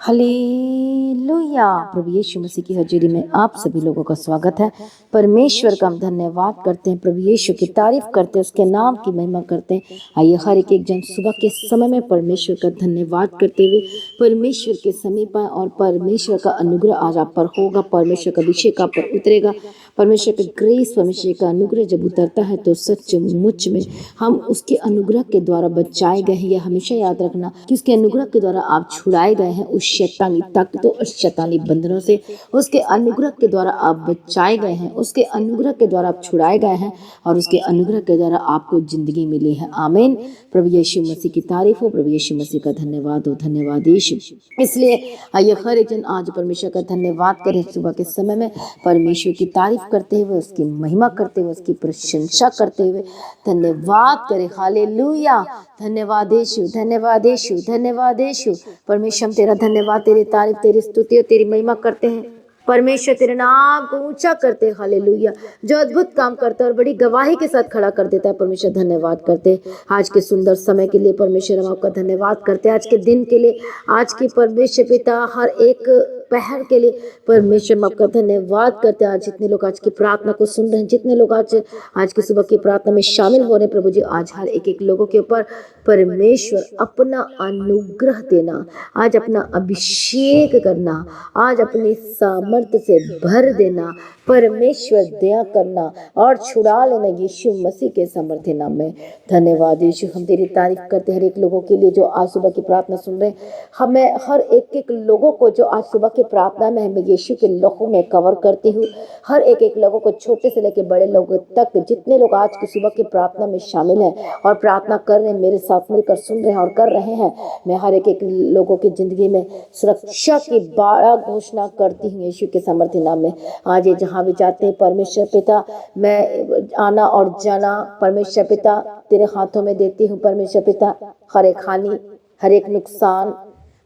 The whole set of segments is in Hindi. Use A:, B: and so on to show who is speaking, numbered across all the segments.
A: हालेलुया। प्रभु यीशु मसीह की हजूरी में आप सभी लोगों का स्वागत है। परमेश्वर का हम धन्यवाद करते हैं, प्रभु यीशु की तारीफ करते हैं, उसके नाम की महिमा करते हैं। आइए हर एक जन सुबह के समय में परमेश्वर का धन्यवाद करते हुए परमेश्वर के समीप आए और परमेश्वर का अनुग्रह आज आप पर होगा, परमेश्वर का अभिषेक आप पर उतरेगा। परमेश्वर का ग्रेस, परमेश्वर का अनुग्रह जब उतरता है तो सचमुच में हम उसके अनुग्रह के द्वारा बचाए गए हैं। यह हमेशा याद रखना कि उसके अनुग्रह के द्वारा आप छुड़ाए गए हैं उस शैतानी ताकतों और शैतानी बंधनों से। उसके अनुग्रह के द्वारा आप बचाए गए हैं, उसके अनुग्रह के द्वारा आप छुड़ाए गए हैं और उसके अनुग्रह के द्वारा आपको जिंदगी मिली है। आमीन। प्रभु यीशु मसीह की तारीफ हो, प्रभु यीशु मसीह का धन्यवाद हो। धन्यवाद यीशु। इसलिए आइए हर एक जन आज परमेश्वर का धन्यवाद करें। सुबह के समय में परमेश्वर की तारीफ करते हुए, उसकी महिमा करते हुए, उसकी प्रशंसा करते हुए धन्यवाद करें। हालेलुया। धन्यवाद यीशु, धन्यवाद यीशु, धन्यवाद यीशु। परमेश्वर हम तेरा धन्यवाद, तेरी तारीफ, तेरी स्तुति और तेरी महिमा करते हैं। परमेश्वर तेरे नाम को ऊंचा करते हैं। हालेलुया। जो अद्भुत काम करता है और बड़ी गवाही के साथ खड़ा कर देता है, परमेश्वर धन्यवाद करते हैं। आज के सुंदर समय के लिए परमेश्वर हम आपका धन्यवाद करते हैं। आज के दिन के लिए, आज के परमेश्वर पिता हर एक पहर के लिए परमेश्वर हम आपका धन्यवाद करते हैं। आज जितने लोग आज की प्रार्थना को सुन रहे हैं, जितने लोग आज की सुबह की प्रार्थना में शामिल हो रहे हैं, प्रभु जी आज हर एक लोगों के ऊपर परमेश्वर अपना अनुग्रह देना, आज अपना अभिषेक करना, आज अपनी सामर्थ्य से भर देना, परमेश्वर दया करना और छुड़ा लेना यीशु मसीह के सामर्थ्य नाम में। धन्यवाद यीशु। हम तेरी तारीफ करते हैं हर एक लोगों के लिए जो आज सुबह की प्रार्थना सुन रहे हैं। हमें हर एक लोगों को जो आज सुबह की प्रार्थना में हमें यीशु के लहू में कवर करती हूँ। हर एक लोगों को, छोटे से लेकर बड़े लोगों तक, जितने लोग आज की सुबह की प्रार्थना में शामिल हैं और प्रार्थना कर रहे हैं, मेरे साथ मिलकर सुन रहे हैं और कर रहे हैं, मैं हर एक लोगों की जिंदगी में सुरक्षा की बड़ा घोषणा करती हूँ यीशु के सामर्थ्य नाम में। आज ये जहाँ भी जाते हैं परमेश्वर पिता, मैं आना और जाना परमेश्वर पिता तेरे हाथों में देती हूँ। परमेश्वर पिता हर एक हानि, हर एक नुकसान,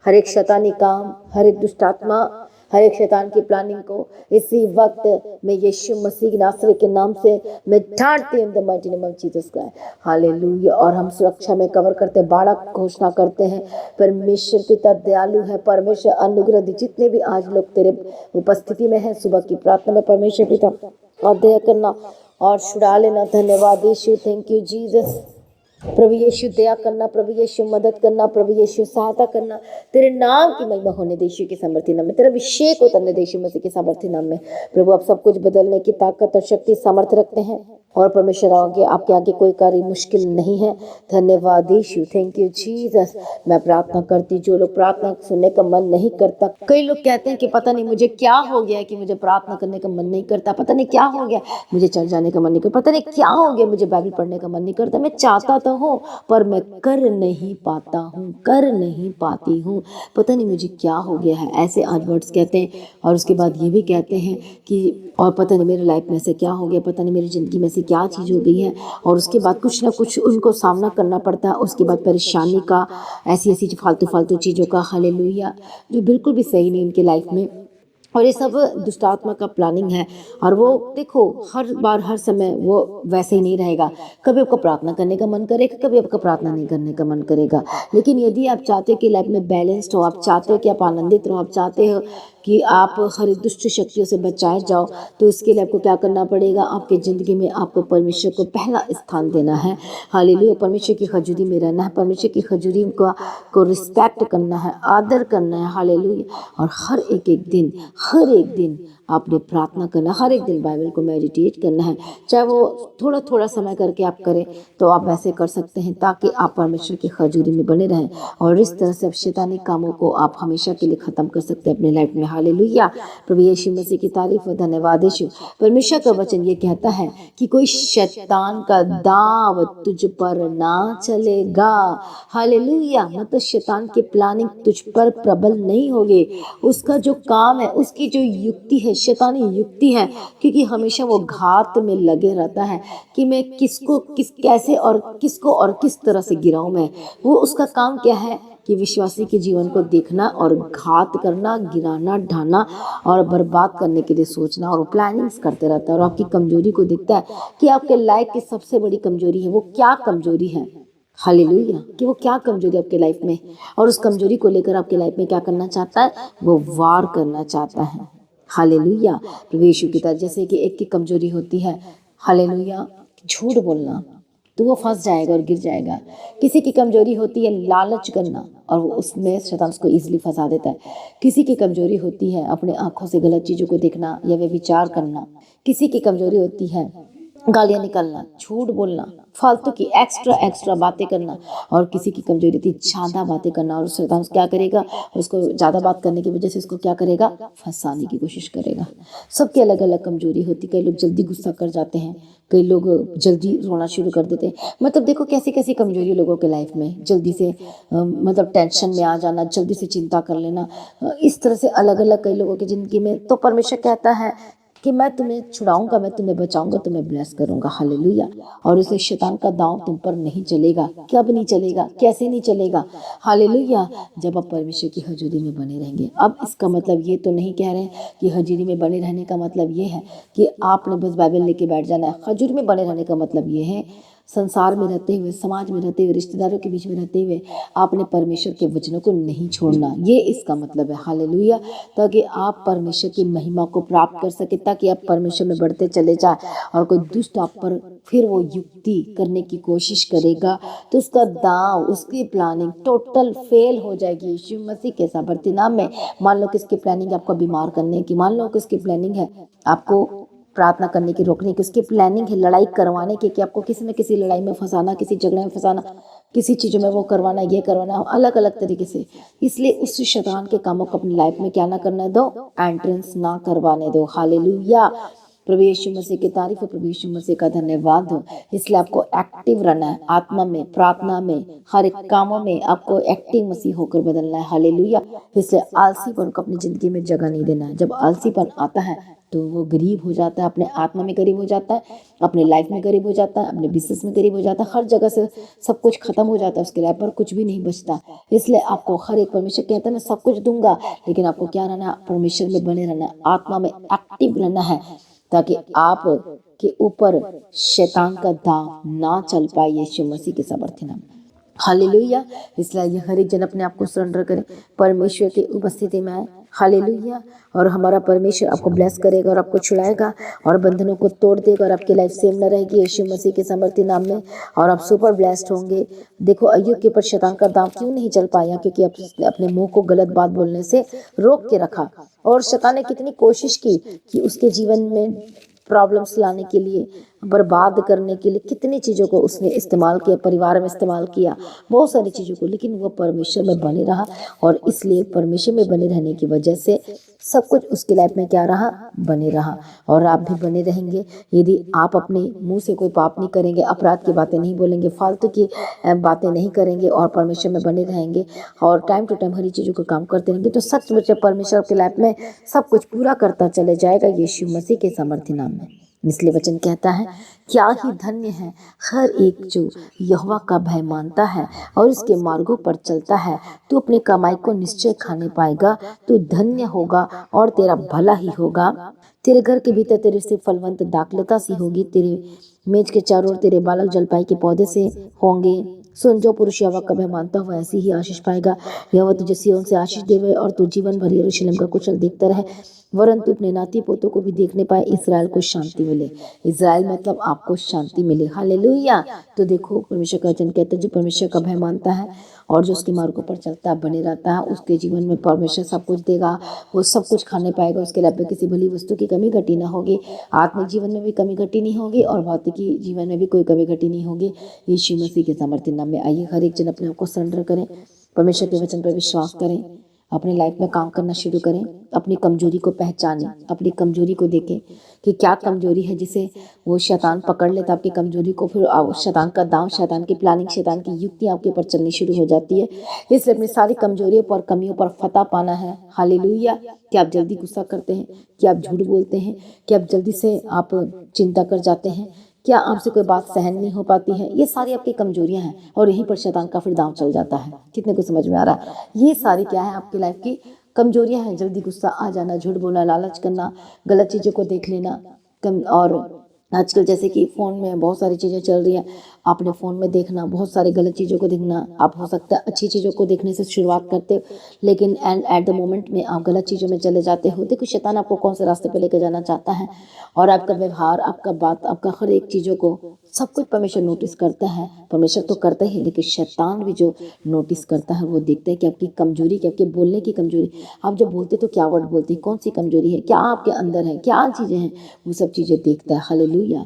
A: हर एक शैतानी काम, हर एक दुष्टात्मा, हर एक शैतान की प्लानिंग को इसी वक्त मैं यीशु मसीह नासरी के नाम से मैं डांटती हूँ, the mighty name of Jesus Christ. Hallelujah. और हम सुरक्षा में कवर करते हैं, बाड़ा घोषणा करते हैं। परमेश्वर पिता दयालु है, परमेश्वर अनुग्रह दी। जितने भी आज लोग तेरे उपस्थिति में हैं सुबह की प्रार्थना में, परमेश्वर पिता और दया करना और छुड़ा लेना। धन्यवाद यीशु। Thank you Jesus. प्रभु यीशु दया करना, प्रभु यीशु मदद करना, प्रभु यीशु सहायता करना। तेरे नाम की महिमा होने दे यीशु के सामर्थ्य नाम में। तेरा अभिषेक उतरने दे यीशु मसीह के सामर्थ्य नाम में। प्रभु आप सब कुछ बदलने की ताकत और शक्ति सामर्थ्य रखते हैं और परमेश्वर आगे आपके आगे कोई कार्य मुश्किल नहीं है। धन्यवाद यीशु। Thank you Jesus. मैं प्रार्थना करती, जो लोग प्रार्थना सुनने का मन नहीं करता, कई लोग कहते हैं कि पता नहीं मुझे क्या हो गया कि मुझे प्रार्थना करने का मन नहीं करता, पता नहीं क्या हो गया मुझे चल जाने का मन नहीं करता, पता नहीं क्या हो गया मुझे बाइबल पढ़ने का मन नहीं करता। मैं चाहता तो हूँ पर मैं कर नहीं पाता हूँ, कर नहीं पाती हूँ, पता नहीं मुझे क्या हो गया है। ऐसे आज वर्ड्स कहते हैं और उसके बाद ये भी कहते हैं कि और पता नहीं मेरे लाइफ में से क्या हो गया, पता नहीं मेरी ज़िंदगी में से क्या चीज़ हो गई है। और उसके बाद कुछ ना कुछ उनको सामना करना पड़ता है। उसके बाद परेशानी का, ऐसी फालतू चीज़ों का, हालेलुया, जो बिल्कुल भी सही नहीं उनके लाइफ में। और ये सब दुष्टात्मा का प्लानिंग है। और वो देखो हर बार हर समय वो वैसे ही नहीं रहेगा। कभी आपको प्रार्थना करने का मन करेगा, कभी आपको प्रार्थना नहीं करने का मन करेगा। लेकिन यदि आप चाहते हो कि लाइफ में बैलेंस्ड हो, आप चाहते हो कि आप आनंदित रहो, आप चाहते हो कि आप हर दुष्ट शक्तियों से बचाए जाओ, तो उसके लिए आपको क्या करना पड़ेगा? आपके ज़िंदगी में आपको परमेश्वर को पहला स्थान देना है। हालेलुया। परमेश्वर की हजूरी में रहना है, परमेश्वर की हजूरी को रिस्पेक्ट करना है, आदर करना है। हालेलुया। और हर एक दिन आपने प्रार्थना करना, हर एक दिन बाइबल को मेडिटेट करना है। चाहे वो थोड़ा समय करके आप करें तो आप वैसे कर सकते हैं, ताकि आप परमेश्वर की हजूरी में बने रहें और इस तरह से शैतानी कामों को आप हमेशा के लिए ख़त्म कर सकते हैं अपने लाइफ में। हालेलुया। प्रभु यीशु मसीह की तारीफ और धन्यवाद यीशु। परमेश्वर का वचन ये कहता है कि कोई शैतान का दाव तुझ पर ना चलेगा। हालेलुया। मतलब शैतान की प्लानिंग तुझ पर प्रबल नहीं होगी। उसका जो काम है, उसकी जो युक्ति है, शैतानी युक्ति है, क्योंकि हमेशा वो घात में लगे रहता है कि मैं किसको कैसे और किस तरह से गिराऊं मैं। वो उसका काम क्या है कि विश्वासी के जीवन को देखना और घात करना, गिराना, ढाना और बर्बाद करने के लिए सोचना, और प्लानिंग्स करते रहता है और आपकी कमजोरी को देखता है कि आपके लाइफ की सबसे बड़ी कमजोरी है। वो क्या कमजोरी है? हालेलुया, कि वो क्या कमजोरी है आपके लाइफ में, और उस कमजोरी को लेकर आपके लाइफ में क्या करना चाहता है, वो वार करना चाहता है। हालेलुया, प्रभु यीशु की तरह, जैसे कि एक की कमजोरी होती है, हालेलुया, झूठ बोलना, तो वो फंस जाएगा और गिर जाएगा। किसी की कमजोरी होती है लालच करना, और वो उसमें शैतान उसको इजीली फंसा देता है। किसी की कमजोरी होती है अपने आंखों से गलत चीजों को देखना या वे विचार करना। किसी की कमजोरी होती है गालियाँ निकालना, झूठ बोलना, फालतू की एक्स्ट्रा एक्स्ट्रा बातें करना। और किसी की कमजोरी थी ज़्यादा बातें करना, और शैतान क्या करेगा, उसको ज़्यादा बात करने की वजह से उसको क्या करेगा, फंसाने की कोशिश करेगा। सबकी अलग अलग कमजोरी होती। कई लोग जल्दी गुस्सा कर जाते हैं, कई लोग जल्दी रोना शुरू कर देते हैं। मतलब देखो कैसी कैसी कमजोरी लोगों के लाइफ में, जल्दी से मतलब टेंशन में आ जाना, जल्दी से चिंता कर लेना, इस तरह से अलग अलग कई लोगों की ज़िंदगी में। तो परमेश्वर कहता है कि मैं तुम्हें छुड़ाऊंगा, मैं तुम्हें बचाऊंगा, तुम्हें ब्लेस करूंगा। हालेलुया। और इसे शैतान का दांव तुम पर नहीं चलेगा। कब नहीं चलेगा, कैसे नहीं चलेगा, हालेलुया, जब आप परमेश्वर की हजूरी में बने रहेंगे। अब इसका मतलब ये तो नहीं कह रहे हैं कि हजूरी में बने रहने का मतलब ये है कि आपने बस बाइबल लेके बैठ जाना है। हजूरी में बने रहने का मतलब ये है संसार में रहते हुए, समाज में रहते हुए, रिश्तेदारों के बीच में रहते हुए आपने परमेश्वर के वचनों को नहीं छोड़ना, ये इसका मतलब है। हालेलुया, ताकि आप परमेश्वर की महिमा को प्राप्त कर सके, ताकि आप परमेश्वर में बढ़ते चले जाए। और कोई दुष्ट आप पर फिर वो युक्ति करने की कोशिश करेगा तो उसका दांव, उसकी प्लानिंग टोटल फेल हो जाएगी यीशु मसीह के सामर्थ्य नाम में। मान लो किसकी प्लानिंग आपको बीमार करने की, मान लो किसकी प्लानिंग है आपको प्रार्थना करने की रोकने की, उसकी प्लानिंग है लड़ाई करवाने की, कि आपको किसी न किसी लड़ाई में फंसाना, किसी झगड़े में फंसाना, किसी चीज़ों में वो करवाना, ये करवाना, अलग अलग तरीके से। इसलिए उस शैतान के कामों को अपनी लाइफ में क्या ना करने दो, एंट्रेंस ना करवाने दो। हालेलुया, प्रभु यीशु मसीह की तारीफ हो, प्रभु यीशु मसीह का धन्यवाद हो। इसलिए आपको एक्टिव रहना है, आत्मा में, प्रार्थना में, हर एक कामों में आपको एक्टिव मसीह होकर बदलना है। हालेलुया। इसलिए आलसीपन को अपनी जिंदगी में जगह नहीं देना है। जब आलसीपन आता है तो वो गरीब हो जाता है, अपने आत्मा में गरीब हो जाता है, अपने लाइफ में गरीब हो जाता है, अपने बिजनेस में गरीब हो जाता है, हर जगह से सब कुछ खत्म हो जाता है, उसके लाइफ पर कुछ भी नहीं बचता। इसलिए आपको हर एक, परमेश्वर कहता है मैं सब कुछ दूंगा, लेकिन आपको क्या रहना है, परमेश्वर में बने रहना है, आत्मा में एक्टिव रहना है, ताकि आप के ऊपर शैतान का दांव ना चल पाए यीशु मसीह के सामर्थ्य नाम में। हालेलुया। इसलिए हर एक जन अपने आप को सरेंडर करे, परमेश्वर की उपस्थिति में आए। हालेलुया। और हमारा परमेश्वर आपको ब्लेस करेगा और आपको छुड़ाएगा और बंधनों को तोड़ देगा और आपकी लाइफ सेम न रहेगी यीशु मसीह के सामर्थ्य नाम में, और आप सुपर ब्लेस्ड होंगे। देखो अय्यूब के ऊपर शैतान का दांव क्यों नहीं चल पाया, क्योंकि आपने अपने मुंह को गलत बात बोलने से रोक के रखा। और शैतान ने कितनी कोशिश की कि उसके जीवन में प्रॉब्लम्स लाने के लिए, बर्बाद करने के लिए कितनी चीज़ों को उसने इस्तेमाल किया, परिवार में इस्तेमाल किया, बहुत सारी चीज़ों को, लेकिन वो परमेश्वर में बने रहा। और इसलिए परमेश्वर में बने रहने की वजह से सब कुछ उसकी लाइफ में क्या रहा, बने रहा। और आप भी बने रहेंगे यदि आप अपने मुंह से कोई पाप नहीं करेंगे, अपराध की बातें नहीं बोलेंगे, फालतू की बातें नहीं करेंगे, और परमेश्वर में बने रहेंगे और टाइम टू टाइम हरी चीज़ों को काम करते रहेंगे, तो सचमुच परमेश्वर आपकी लाइफ में सब कुछ पूरा करता चले जाएगा यीशु मसीह के सामर्थ्य नाम में। इसलिए वचन कहता है क्या ही धन्य है हर एक जो यहोवा का भय मानता है और उसके मार्गों पर चलता है। तू अपनी कमाई को निश्चय खाने पाएगा, तू धन्य होगा और तेरा भला ही होगा। तेरे घर के भीतर तेरे से फलवंत दाखलता सी होगी, तेरे मेज के चारों ओर तेरे बालक जलपाई के पौधे से होंगे। सुन, जो पुरुष यहोवा का भय मानता हुआ ऐसी ही आशीष पाएगा। यहोवा तुझे सिय्योन से आशीष देवे और तू जीवन भर यरूशलेम का कुशल देखता रहे, वरन तू अपने नाती पोतों को भी देखने पाए, इसराइल को शांति मिले। इसराइल मतलब आपको शांति मिले। हालेलुया। तो देखो परमेश्वर का वचन कहता है जो परमेश्वर का भय मानता है और जो उसके मार्गों पर चलता है, बने रहता है, उसके जीवन में परमेश्वर सब कुछ देगा, वो सब कुछ खाने पाएगा, उसके लाइफ में किसी भली वस्तु की कमी घटी ना होगी, आत्मिक जीवन में भी कमी घटी नहीं होगी और भौतिकी जीवन में भी कोई कमी घटी नहीं होगी यीशु मसीह के सामर्थ्य नाम में। आइए हर एक जन अपने आप को सरेंडर करें, परमेश्वर के वचन पर विश्वास करें, अपने लाइफ में काम करना शुरू करें, अपनी कमजोरी को पहचानें, अपनी कमजोरी को देखें कि क्या कमजोरी है जिसे वो शैतान पकड़ लेता आपकी कमजोरी को, फिर शैतान का दांव, शैतान की प्लानिंग, शैतान की युक्ति आपके ऊपर चलनी शुरू हो जाती है। इसलिए अपनी सारी कमजोरियों पर, कमियों पर फतह पाना है। हालेलुया। कि आप जल्दी गुस्सा करते हैं, कि आप झूठ बोलते हैं, कि आप जल्दी से आप चिंता कर जाते हैं, क्या आपसे कोई बात सहन नहीं हो पाती है, ये सारी आपकी कमजोरियां हैं और यहीं पर शैतान का फिर दांव चल जाता है। कितने को समझ में आ रहा है? ये सारी क्या है आपकी लाइफ की कमजोरियां हैं। जल्दी गुस्सा आ जाना, झूठ बोलना, लालच करना, गलत चीज़ों को देख लेना, और आजकल जैसे कि फ़ोन में बहुत सारी चीज़ें चल रही हैं, आपने फ़ोन में देखना, बहुत सारी गलत चीज़ों को देखना, आप हो सकता है अच्छी चीज़ों को देखने से शुरुआत करते हो, लेकिन एंड एट द मोमेंट में आप गलत चीज़ों में चले जाते हो। देखो शैतान आपको कौन से रास्ते पे लेके जाना चाहता है, और आपका व्यवहार, आपका बात, आपका हर एक चीज़ों को, सब कुछ परमेश्वर नोटिस करता है। परमेश्वर तो करता ही है, लेकिन शैतान भी जो नोटिस करता है, वो देखता है कि आपकी कमजोरी, कि आपके बोलने की कमजोरी, आप जब बोलते तो क्या वर्ड बोलते हैं, कौन सी कमजोरी है, क्या आपके अंदर है, क्या चीज़ें हैं, वो सब चीज़ें देखता है। हालेलुया।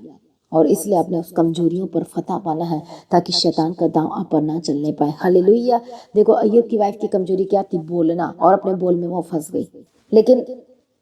A: और इसलिए आपने उस कमजोरियों पर फतह पाना है, ताकि शैतान का दांव आप पर ना चलने पाए। हालेलुया। देखो अय्यूब की वाइफ की कमजोरी क्या थी? बोलना, और अपने बोल में वो फंस गई। लेकिन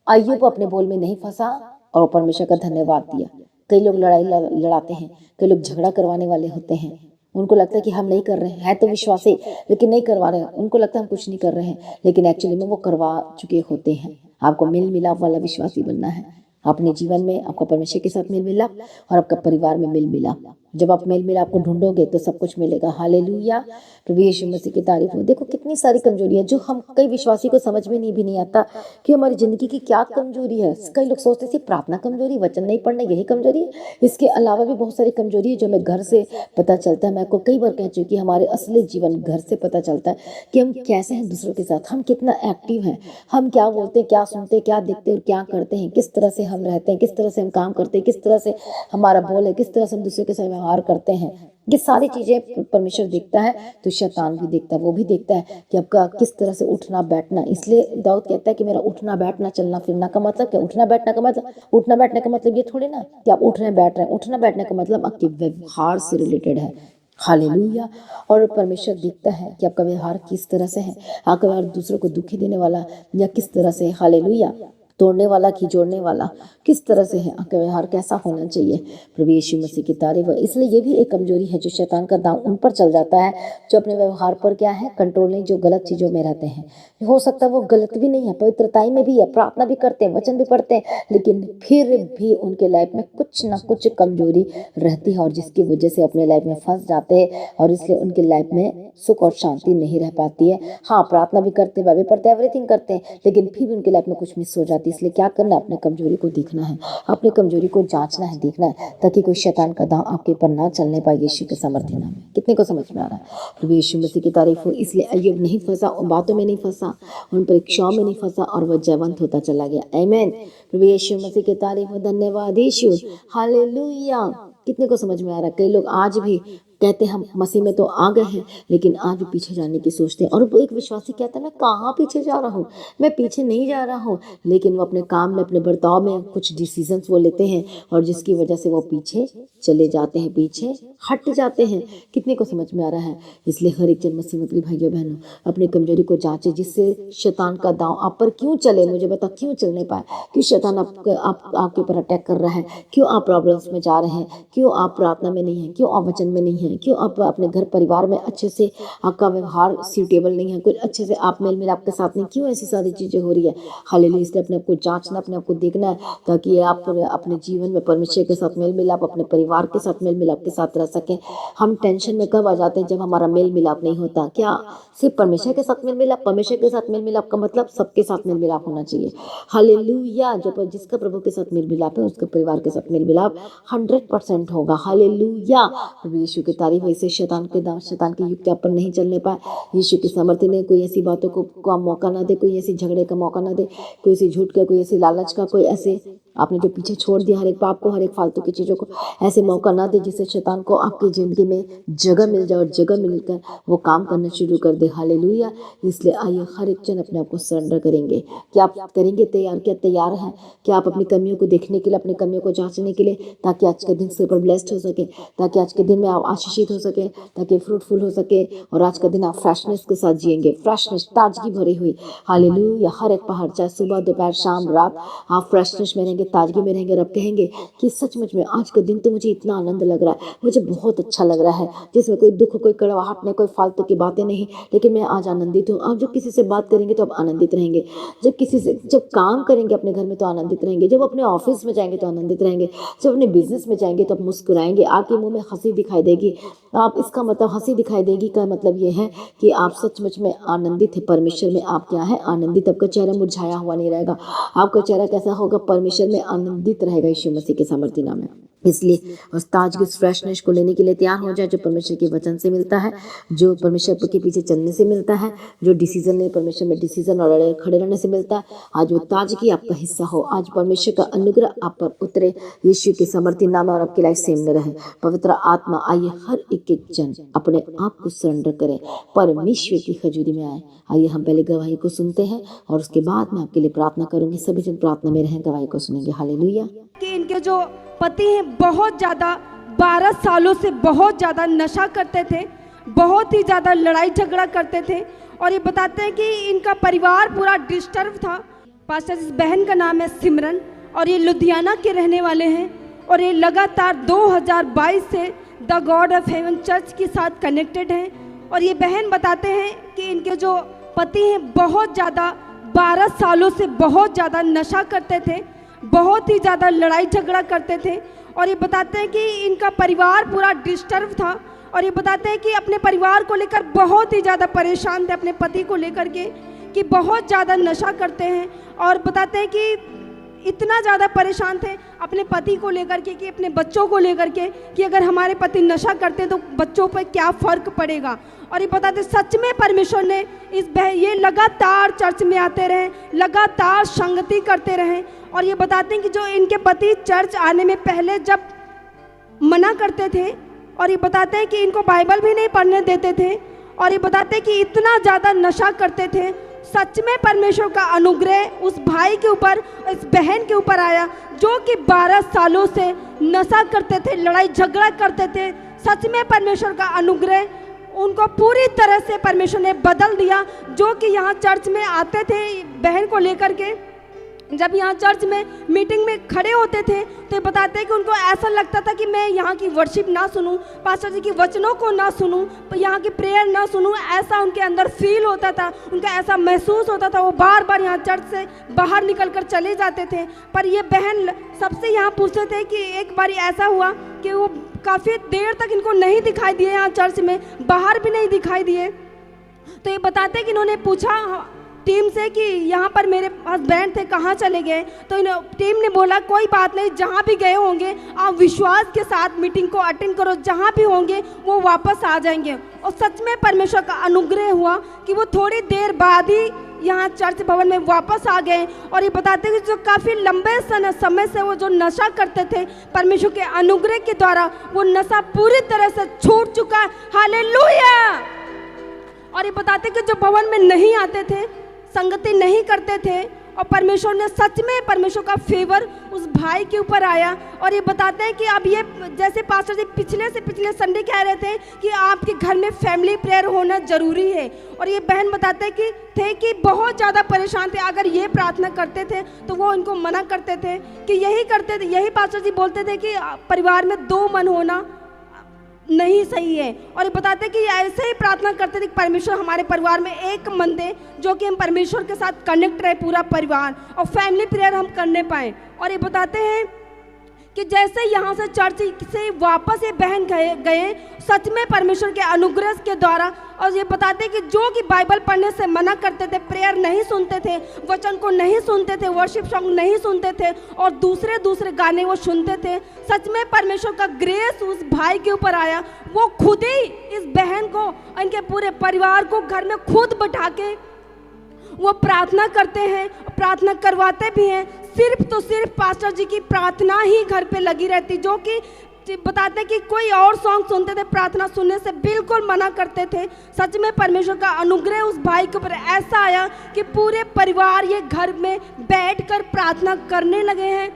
A: अय्यूब अपने बोल में नहीं फंसा और परमेश्वर का धन्यवाद दिया। कई लोग लड़ाई लड़ाते हैं, कई लोग झगड़ा करवाने वाले होते हैं। उनको लगता है कि हम नहीं कर रहे हैं, है तो विश्वासी, लेकिन नहीं करवा रहे हैं। उनको लगता है हम कुछ नहीं कर रहे हैं, लेकिन एक्चुअली में वो करवा चुके होते हैं। आपको मेल मिलाप वाला विश्वासी बनना है अपने जीवन में। आपका परमेश्वर के साथ मेल मिलाप, और आपका परिवार में मेल मिलाप। जब आप मेल मिलाप को ढूंढोगे तो सब कुछ मिलेगा। हालेलुया। प्रभु यीशु मसीह की तारीफ हो। देखो कितनी सारी कमजोरी है जो हम कई विश्वासी को समझ में भी नहीं आता कि हमारी जिंदगी की क्या कमजोरी है। कई लोग सोचते थे प्रार्थना कमजोरी, वचन नहीं पढ़ना, यही कमजोरी है। इसके अलावा भी बहुत सारी कमजोरी है जो हमें घर से पता चलता है। मैं आपको कई बार कह चुकी, हमारे असली जीवन घर से पता चलता है कि हम कैसे हैं दूसरों के साथ, हम कितना एक्टिव हैं, हम क्या बोलते हैं, क्या सुनते हैं, क्या देखते हैं और क्या करते हैं, किस तरह से हम रहते हैं, किस तरह से हम काम करते हैं, किस तरह से हमारा बोल है, किस तरह से हम दूसरे के साथ व्यवहार करते हैं। ये सारी चीजें परमेश्वर देखता है, तो शैतान भी देखता है। वो भी देखता है कि आपका किस तरह से उठना बैठना। इसलिए दाऊद कहता है कि मेरा उठना बैठना चलना फिरना का मतलब क्या? उठना बैठना का मतलब, उठना बैठने का मतलब ये थोड़ी ना कि आप उठ रहे हैं बैठ रहे हैं। उठना बैठने का मतलब आपके व्यवहार से रिलेटेड है। हालेलुया। और परमेश्वर देखता है कि आपका व्यवहार किस तरह से है, आपका व्यवहार दूसरों को दुखी देने वाला या किस तरह से है। हालेलुया। तोड़ने वाला कि जोड़ने वाला, किस तरह से है, आपका व्यवहार कैसा होना चाहिए। प्रभु यीशु मसीह की तारीफ है। इसलिए ये भी एक कमजोरी है जो शैतान का दांव उन पर चल जाता है, जो अपने व्यवहार पर क्या है, कंट्रोल नहीं, जो गलत चीजों में रहते हैं। हो सकता है वो गलत भी नहीं है, पवित्रताई में भी है, प्रार्थना भी करते हैं, वचन भी पढ़ते हैं, लेकिन फिर भी उनके लाइफ में कुछ ना कुछ कमजोरी रहती है, और जिसकी वजह से अपने लाइफ में फंस जाते हैं, और इसलिए उनके लाइफ में सुख और शांति नहीं रह पाती है। हाँ, प्रार्थना भी करते हैं, बाइबल पढ़ते हैं, एवरीथिंग करते हैं, लेकिन फिर भी उनके लाइफ में कुछ मिस हो जाती है। इसलिए क्या करना है, अपने कमजोरी को देखना है, अपनी कमजोरी को जांचना है, देखना है, ताकि कोई शैतान का दांव आपके ऊपर ना चलने पाए। यीशु के सामर्थ्य नाम में। कितने को समझ में आ रहा है? प्रभु यीशु मसीह की तारीफ हो। इसलिए अय्यूब नहीं फंसा, उन बातों में नहीं फंसा, उन परीक्षाओं में नहीं फंसा, और वह जयवंत होता चला गया। आमीन। प्रभु यीशु मसीह की तारीफ हो। धन्यवाद यीशु। हालेलुया। कितने को समझ में आ रहा है? कई लोग आज भी कहते हैं हम मसीह में तो आ गए हैं, लेकिन आज भी पीछे जाने की सोचते हैं। और वो एक विश्वासी कहता है मैं कहाँ पीछे जा रहा हूँ, मैं पीछे नहीं जा रहा हूँ, लेकिन वो अपने काम में, अपने बर्ताव में कुछ डिसीजंस वो लेते हैं, और जिसकी वजह से वो पीछे चले जाते हैं, पीछे हट जाते हैं। कितने को समझ में आ रहा है? इसलिए हर एक जन मसीह में भाइयों बहनों अपनी कमजोरी को जांचे, जिससे शैतान का दांव आप पर क्यों चले। मुझे बता, क्यों चलने पाए? क्यों शैतान आपके ऊपर अटैक कर रहा है? क्यों आप प्रॉब्लम्स में जा रहे हैं? क्यों आप प्रार्थना में नहीं है? क्यों आप वचन में नहीं है? क्यों आप अपने घर परिवार में अच्छे से आपका व्यवहार सूटेबल नहीं है, कुछ अच्छे से आप मेल मिलाप के साथ नहीं, क्यों ऐसी सारी चीजें हो रही है? हालेलुया। इसलिए अपने आप को जांचना, अपने आप को देखना है, ताकि आप अपने जीवन में परमेश्वर के साथ मेल मिलाप, अपने परिवार के साथ मेल मिलाप के साथ रह सकें। हम टेंशन में कब आ जाते हैं? जब हमारा मेल मिलाप नहीं होता। क्या सिर्फ परमेश्वर के साथ मेल मिलाप? परमेश्वर के साथ मेल मिलाप का मतलब सबके साथ मेल मिलाप होना चाहिए। हालेलुया। जो जिसका प्रभु के साथ मेल मिलाप है, उसके परिवार के साथ मेल मिलाप 100% होगा। हालेलुया। प्रभु यीशु की तारीफ है। इसे शैतान के दांव, शैतान की युक्ति पर नहीं चलने पाए। यीशु की सामर्थ्य ने कोई ऐसी बातों को मौका ना दे, कोई ऐसी झगड़े का मौका ना दे, कोई ऐसी झूठ का, कोई ऐसी लालच का, कोई ऐसे आपने जो पीछे छोड़ दिया हर एक पाप को, हर एक फालतू की चीज़ों को, ऐसे मौका ना दे जिससे शैतान को आपकी ज़िंदगी में जगह मिल जाए, और जगह मिलकर वो काम करना शुरू कर दे। हालेलुया। इसलिए आइए हर एक जन अपने आप को सरेंडर करेंगे। क्या आप करेंगे तैयार? क्या तैयार हैं? क्या आप अपनी कमियों को देखने के लिए, अपनी कमियों को जांचने के लिए, ताकि आज का दिन सुपर ब्लेस्ड हो सके, ताकि आज के दिन में आप आशीषित हो सके, ताकि फ्रूटफुल हो सके, और आज का दिन आप फ्रेशनेस के साथ जिएंगे, फ्रेशनेस, ताजगी भरी हुई। हालेलुया। हर एक पहाड़, चाहे सुबह दोपहर शाम रात, आप फ्रेशनेस में रहेंगे, ताजगी में रहेंगे, और आप कहेंगे कि सचमुच में आज का दिन तो मुझे इतना आनंद लग रहा है, मुझे बहुत अच्छा लग रहा है, जिसमें कोई दुख, कोई कड़वाहट नहीं, कोई फालतू की बातें नहीं, लेकिन मैं आज आनंदित हूँ। आप जब किसी से बात करेंगे तो आप आनंदित रहेंगे, जब काम करेंगे अपने घर में तो आनंदित रहेंगे, जब अपने ऑफिस में जाएंगे तो आनंदित रहेंगे, जब अपने बिजनेस में जाएंगे तो आप मुस्कुराएंगे, आपके मुंह में हंसी दिखाई देगी। आप इसका मतलब हंसी दिखाई देगी का मतलब ये है कि आप सचमुच में आनंदित है परमेश्वर में। आप क्या है? आनंदित। आपका चेहरा मुरझाया हुआ नहीं रहेगा। आपका चेहरा कैसा होगा? परमेश्वर में आनंदित रहेगा यीशु मसीह के सामर्थ्य नाम में। इसलिए उस ताज की फ्रेशनेस को लेने के लिए तैयार हो जाए, जो परमेश्वर के वचन से मिलता है, जो परमेश्वर के पीछे चलने से मिलता है, जो डिसीजन ले परमेश्वर में डिसीजन और खड़े रहने से मिलता है। आज वो ताज की आपका हिस्सा हो, आज परमेश्वर का अनुग्रह आप पर उतरे यीशु के सामर्थ्य नाम और आपकी लाइफ सेम न रहे। पवित्र आत्मा आइए हर एक जन अपने आप को सरेंडर करे, परमेश्वर की हजूरी में आए। आइए हम पहले गवाही को सुनते हैं और उसके बाद मैं आपके लिए प्रार्थना करूंगी। सभी जन प्रार्थना में रहें, गवाही को सुनेंगे। हालेलुया।
B: कि इनके जो पति हैं बहुत ज़्यादा 12 सालों से बहुत ज़्यादा नशा करते थे, बहुत ही ज़्यादा लड़ाई झगड़ा करते थे, और ये बताते हैं कि इनका परिवार पूरा डिस्टर्ब था। पास्टर इस बहन का नाम है सिमरन और ये लुधियाना के रहने वाले हैं, और ये लगातार 2022 से the God of haven church के साथ कनेक्टेड हैं। और ये बहन बताते हैं कि इनके जो पति हैं बहुत ज़्यादा 12 सालों से बहुत ज़्यादा नशा करते थे, बहुत ही ज़्यादा लड़ाई झगड़ा करते थे, और ये बताते हैं कि इनका परिवार पूरा डिस्टर्ब था। और ये बताते हैं कि अपने परिवार को लेकर बहुत ही ज़्यादा परेशान थे, अपने पति को लेकर के, कि बहुत ज़्यादा नशा करते हैं। और बताते हैं कि इतना ज़्यादा परेशान थे अपने पति को लेकर के, कि अपने बच्चों को लेकर के, कि अगर हमारे पति नशा करते तो बच्चों पर क्या फ़र्क पड़ेगा। और ये बताते सच में परमेश्वर ने ये लगातार चर्च में आते रहे, लगातार संगति करते रहे। और ये बताते हैं कि जो इनके पति चर्च आने में पहले जब मना करते थे, और ये बताते हैं कि इनको बाइबल भी नहीं पढ़ने देते थे, और ये बताते हैं कि इतना ज़्यादा नशा करते थे। सच में परमेश्वर का अनुग्रह उस भाई के ऊपर, इस बहन के ऊपर आया, जो कि 12 सालों से नशा करते थे, लड़ाई झगड़ा करते थे। सच में परमेश्वर का अनुग्रह उनको पूरी तरह से परमेश्वर ने बदल दिया। जो कि यहाँ चर्च में आते थे बहन को लेकर के, जब यहाँ चर्च में मीटिंग में खड़े होते थे तो बताते हैं कि उनको ऐसा लगता था कि मैं यहाँ की वर्शिप ना सुनूं, पास्टर जी की वचनों को ना सुनूं, यहाँ की प्रेयर ना सुनूं, ऐसा उनके अंदर फील होता था, उनका ऐसा महसूस होता था। वो बार बार यहाँ चर्च से बाहर निकल कर चले जाते थे। पर ये बहन सबसे यहाँ पूछते थे कि एक बार ऐसा हुआ कि वो काफ़ी देर तक इनको नहीं दिखाई दिए, यहाँ चर्च में बाहर भी नहीं दिखाई दिए। तो ये बताते हैं कि इन्होंने पूछा टीम से कि यहाँ पर मेरे हस्बैंड थे, कहाँ चले गए। तो टीम ने बोला कोई बात नहीं, जहाँ भी गए होंगे आप विश्वास के साथ मीटिंग को अटेंड करो, जहाँ भी होंगे वो वापस आ जाएंगे। और सच में परमेश्वर का अनुग्रह हुआ कि वो थोड़ी देर बाद ही यहाँ चर्च भवन में वापस आ गए। और ये बताते हैं कि जो काफ़ी लंबे समय से वो जो नशा करते थे, परमेश्वर के अनुग्रह के द्वारा वो नशा पूरी तरह से छूट चुका है। हालेलुया। और ये बताते हैं कि जो भवन में नहीं आते थे, संगति नहीं करते थे, और परमेश्वर ने सच में परमेश्वर का फेवर उस भाई के ऊपर आया। और ये बताते हैं कि अब ये जैसे पास्टर जी पिछले संडे कह रहे थे कि आपके घर में फैमिली प्रेयर होना जरूरी है। और ये बहन बताते हैं कि बहुत ज़्यादा परेशान थे, अगर ये प्रार्थना करते थे तो वो इनको मना करते थे कि यही करते थे। यही पास्टर जी बोलते थे कि परिवार में 2 मन होना नहीं सही है। और ये बताते हैं कि ऐसे ही प्रार्थना करते थे कि परमेश्वर हमारे परिवार में एक मन दे, जो कि हम परमेश्वर के साथ कनेक्ट रहे पूरा परिवार, और फैमिली प्रेयर हम करने पाए। और ये बताते हैं कि जैसे यहाँ से चर्च से वापस ये बहन गए सच में परमेश्वर के अनुग्रह के द्वारा। और ये बताते हैं कि जो कि बाइबल पढ़ने से मना करते थे, प्रेयर नहीं सुनते थे, वचन को नहीं सुनते थे, वर्शिप सॉन्ग नहीं सुनते थे, और दूसरे गाने वो सुनते थे, सच में परमेश्वर का ग्रेस उस भाई के ऊपर आया। वो खुद ही इस बहन को, इनके पूरे परिवार को घर में खुद बैठा के वो प्रार्थना करते हैं, प्रार्थना करवाते भी हैं। सिर्फ पास्टर जी की प्रार्थना ही घर पे लगी रहती, जो कि बताते कि कोई और सॉन्ग सुनते थे, प्रार्थना सुनने से बिल्कुल मना करते थे। सच में परमेश्वर का अनुग्रह उस भाई के ऊपर ऐसा आया कि पूरे परिवार ये घर में बैठकर प्रार्थना करने लगे हैं,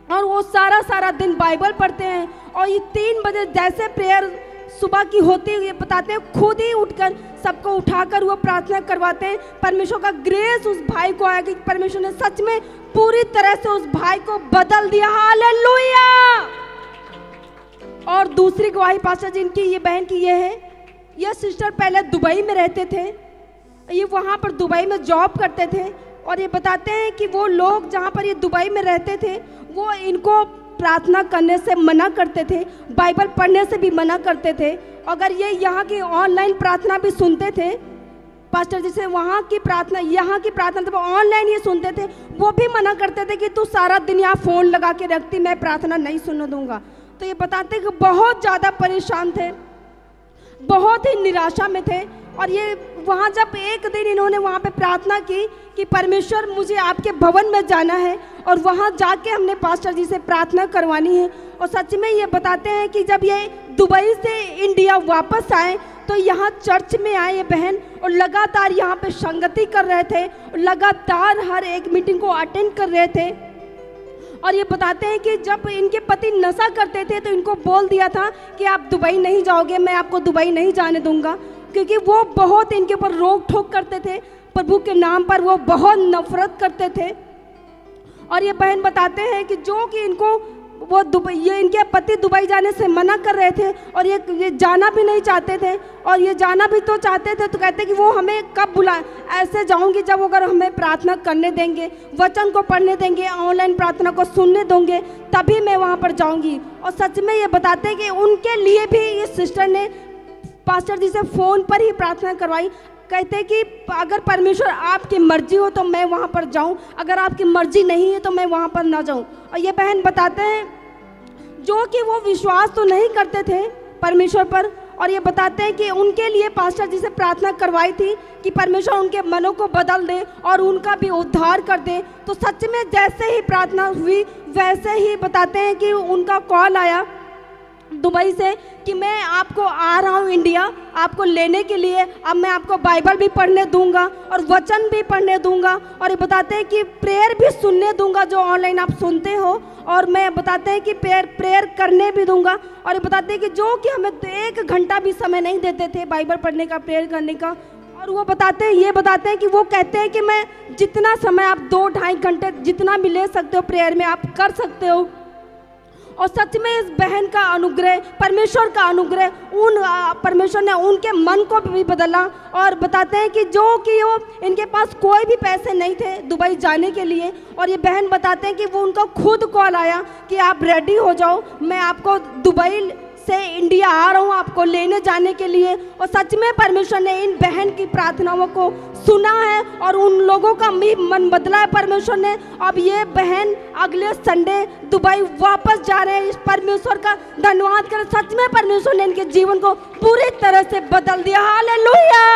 B: और वो सारा दिन बाइबल पढ़ते हैं। और ये 3 बजे जैसे प्रेयर सुबह की होती है, बताते हैं खुद ही उठकर सबको उठाकर वो प्रार्थना करवाते हैं। परमेश्वर का ग्रेस उस भाई को आया कि परमेश्वर ने सच में पूरी तरह से उस भाई को बदल दिया। हालेलुया। और दूसरी गवाही पास्टर जी इनकी, ये बहन की ये है, ये सिस्टर पहले दुबई में रहते थे, ये वहाँ पर दुबई में जॉब करते थे। और ये बताते हैं कि वो लोग जहाँ पर ये दुबई में रहते थे वो इनको प्रार्थना करने से मना करते थे, बाइबल पढ़ने से भी मना करते थे। अगर ये यहाँ की ऑनलाइन प्रार्थना भी सुनते थे पास्टर जी से वहाँ की प्रार्थना, यहाँ की प्रार्थना, जब ऑनलाइन ये सुनते थे वो भी मना करते थे कि तू सारा दिन यहाँ फ़ोन लगा के रखती, मैं प्रार्थना नहीं सुनने दूंगा। तो ये बताते कि बहुत ज़्यादा परेशान थे, बहुत ही निराशा में थे। और ये वहाँ जब एक दिन इन्होंने वहाँ पे प्रार्थना की कि परमेश्वर मुझे आपके भवन में जाना है और वहाँ जाके हमने पास्टर जी से प्रार्थना करवानी है। और सच में ये बताते हैं कि जब ये दुबई से इंडिया वापस आए तो यहाँ चर्च में आए ये बहन, और लगातार यहाँ पे संगति कर रहे थे, और लगातार हर एक मीटिंग को अटेंड कर रहे थे। और ये बताते हैं कि जब इनके पति नशा करते थे तो इनको बोल दिया था कि आप दुबई नहीं जाओगे, मैं आपको दुबई नहीं जाने दूंगा, क्योंकि वो बहुत इनके ऊपर रोक ठोक करते थे, प्रभु के नाम पर वो बहुत नफरत करते थे। और ये बहन बताते हैं कि जो कि इनको वो दुबई, ये इनके पति दुबई जाने से मना कर रहे थे और ये जाना भी नहीं चाहते थे, और ये जाना भी तो चाहते थे तो कहते कि वो हमें कब बुला, ऐसे जाऊंगी जब अगर हमें प्रार्थना करने देंगे, वचन को पढ़ने देंगे, ऑनलाइन प्रार्थना को सुनने देंगे, तभी मैं वहाँ पर जाऊंगी। और सच में ये बताते हैं कि उनके लिए भी इस सिस्टर ने पास्टर जी से फ़ोन पर ही प्रार्थना करवाई। कहते हैं कि अगर परमेश्वर आपकी मर्जी हो तो मैं वहाँ पर जाऊँ, अगर आपकी मर्जी नहीं है तो मैं वहाँ पर ना जाऊँ। और ये बहन बताते हैं जो कि वो विश्वास तो नहीं करते थे परमेश्वर पर, और ये बताते हैं कि उनके लिए पास्टर जी से प्रार्थना करवाई थी कि परमेश्वर उनके मनों को बदल दे और उनका भी उद्धार कर दे। तो सच में जैसे ही प्रार्थना हुई वैसे ही बताते हैं कि उनका कॉल आया दुबई से कि मैं आपको आ रहा हूँ इंडिया आपको लेने के लिए, अब मैं आपको बाइबल भी पढ़ने दूंगा और वचन भी पढ़ने दूंगा, और ये बताते हैं कि प्रेयर भी सुनने दूंगा जो ऑनलाइन आप सुनते हो, और मैं बताते हैं कि प्रेयर करने भी दूंगा। और ये बताते हैं कि जो कि हमें 1 घंटा भी समय नहीं देते थे बाइबल पढ़ने का, प्रेयर करने का। और वो बताते हैं, ये बताते हैं कि वो कहते हैं कि मैं जितना समय आप 2-2.5 घंटे जितना भी ले सकते हो प्रेयर में आप कर सकते हो। और सच में इस बहन का अनुग्रह, परमेश्वर का अनुग्रह, परमेश्वर ने उनके मन को भी बदला। और बताते हैं कि जो कि वो इनके पास कोई भी पैसे नहीं थे दुबई जाने के लिए, और ये बहन बताते हैं कि वो उनका खुद कॉल आया कि आप रेडी हो जाओ, मैं आपको दुबई से इंडिया आ रहा हूँ आपको लेने जाने के लिए। और सच में परमेश्वर ने इन बहन की प्रार्थनाओं को सुना है और उन लोगों का भी मन बदला है परमेश्वर ने। अब ये बहन अगले संडे दुबई वापस जा रहे हैं। इस परमेश्वर का धन्यवाद करें, सच में परमेश्वर ने इनके जीवन को पूरी तरह से बदल दिया। Hallelujah,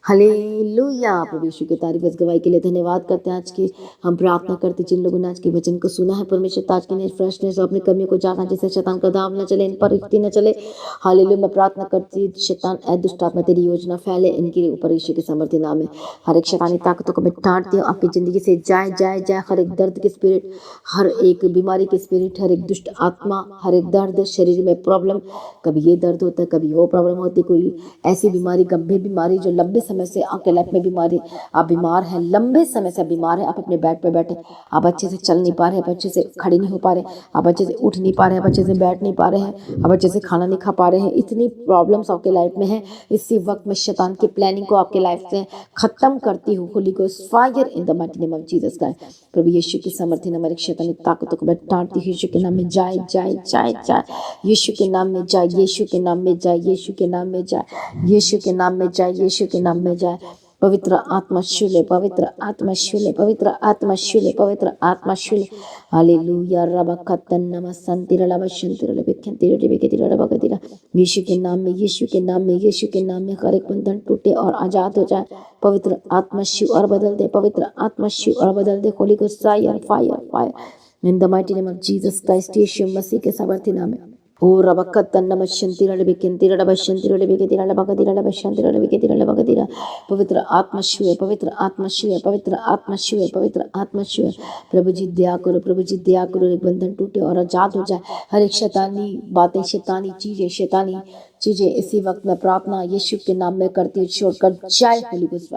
A: hallelujah. प्रभु यीशु की तारीफ इस गवाही के लिए धन्यवाद करते हैं। आज की हम प्रार्थना करते जिन लोगों ने आज के वचन को सुना है, परमेश्वर ताज की फ्रेशनेस अपने कमियों को जागा, जिससे शैतान का दाव न चले, इन पर रिक्ति न चले। हालेलुया। मैं प्रार्थना करती शैतान ए दुष्ट आत्मा तेरी योजना फैले इनके ऊपर यीशु के सामर्थ्य नाम में। हर एक शैतानी ताकतों को मैं डांटती हूँ, आपकी जिंदगी से जाए जाए जाए। हर एक दर्द के स्पिरिट, हर एक बीमारी के स्पिरिट, हर एक दुष्ट आत्मा, हर एक दर्द, शरीर में प्रॉब्लम, कभी ये दर्द होता है कभी वो प्रॉब्लम होती है, कोई ऐसी बीमारी, गंभीर बीमारी जो लंबे समय से आपके लाइफ में बीमारी, आप बीमार हैं, लंबे समय से बीमार हैं, आप अपने बेड पे बैठे, आप अच्छे से चल नहीं पा रहे, आप अच्छे से खड़े नहीं हो पा रहे, आप अच्छे से उठ नहीं पा रहे, आप अच्छे से बैठ नहीं पा रहे हैं, आप अच्छे से खाना नहीं खा पा रहे हैं, इतनी प्रॉब्लम्स आपके लाइफ में है। इसी वक्त में शैतान की प्लानिंग को आपके लाइफ से खत्म करती हूँ। Holy ghost fire in the mighty name of Jesus Christ. प्रभु यीशु की सामर्थ्य नाम में शैतानी ताकतों को मैं डांटती हूँ। यीशु के नाम में जाए जाए जाए जाए, यीशु के नाम में जाए, यीशु के नाम में जाए, यीशु के नाम में जाए, यीशु के नाम में जाए, यीशु के नाम में जाए। पवित्र आत्मा शूले, पवित्र आत्मा शूले, पवित्र आत्मा शूले, पवित्र आत्मा शूले। हालेलुया। रबकतन नमस्संतिरा लवशंतिरा लबेखंतिरा लबेकेतिरा लबकतिरा। यीशु के नाम में, यीशु के नाम में, यीशु के नाम में हर एक बंधन टूटे और आजाद हो जाए। पवित्र आत्मा शिव और बदल दे, पवित्र आत्मा शिव और बदल दे। Holy ghost fire fire fire in the mighty name of Jesus Christ, Yeshu Masih के सामर्थ्य नाम में। ओ रबकतन नमस्संतिरा लबेकेतिरा लबशंतिरा लबेकेतिरा लबकतिरा लबशंतिरा लबेकेतिरा लबकतिरा। पवित्र आत्मा शिव, पवित्र आत्मा शिव, पवित्र आत्मा शिव, पवित्र आत्मा शिव। प्रभु जी दया करो, प्रभु जी दया करो, एक बंधन टूटे और आजाद हो जाए। हर एक शैतानी बातें, शैतानी चीजें, शैतानी चीजें इसी वक्त में प्रार्थना यीशु के नाम में करती हूँ, छोड़कर जाए। होली गोस्ट